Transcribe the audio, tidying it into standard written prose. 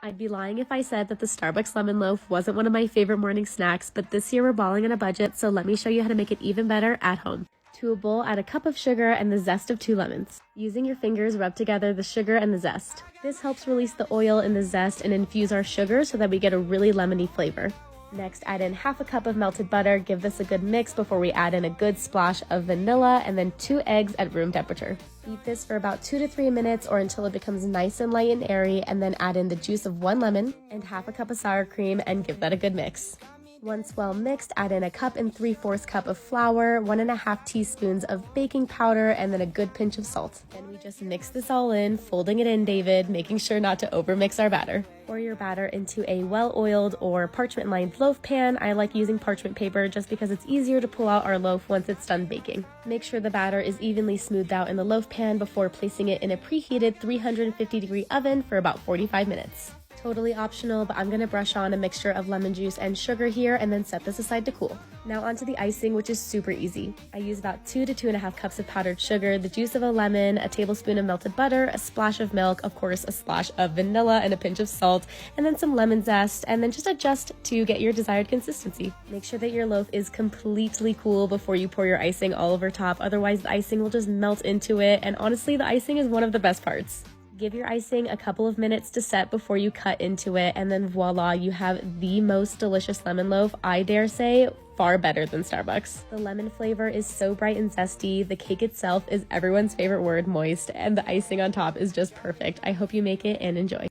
I'd be lying if I said that the Starbucks lemon loaf wasn't one of my favorite morning snacks, but this year we're balling on a budget, so let me show you how to make it even better at home. To a bowl, add a cup of sugar and the zest of 2 lemons. Using your fingers, rub together the sugar and the zest. This helps release the oil in the zest and infuse our sugar so that we get a really lemony flavor. Next, add in half a cup of melted butter. Give this a good mix before we add in a good splash of vanilla and then 2 eggs at room temperature. Beat this for about 2 to 3 minutes or until it becomes nice and light and airy, and then add in the juice of 1 lemon and half a cup of sour cream and give that a good mix. Once well mixed, add in a 1 3/4 cup of flour, 1½ teaspoons of baking powder, and then a good pinch of salt. Then we just mix this all in, folding it in, David, making sure not to overmix our batter. Pour your batter into a well-oiled or parchment-lined loaf pan. I like using parchment paper just because it's easier to pull out our loaf once it's done baking. Make sure the batter is evenly smoothed out in the loaf pan before placing it in a preheated 350-degree oven for about 45 minutes. Totally optional, but I'm going to brush on a mixture of lemon juice and sugar here and then set this aside to cool. Now onto the icing, which is super easy. I use about 2 to 2½ cups of powdered sugar, the juice of a lemon, a tablespoon of melted butter, a splash of milk, of course a splash of vanilla and a pinch of salt, and then some lemon zest, and then just adjust to get your desired consistency. Make sure that your loaf is completely cool before you pour your icing all over top, otherwise the icing will just melt into it, and honestly the icing is one of the best parts. Give your icing a couple of minutes to set before you cut into it, and then voila, you have the most delicious lemon loaf, I dare say, far better than Starbucks. The lemon flavor is so bright and zesty, the cake itself is everyone's favorite word, moist, and the icing on top is just perfect. I hope you make it and enjoy.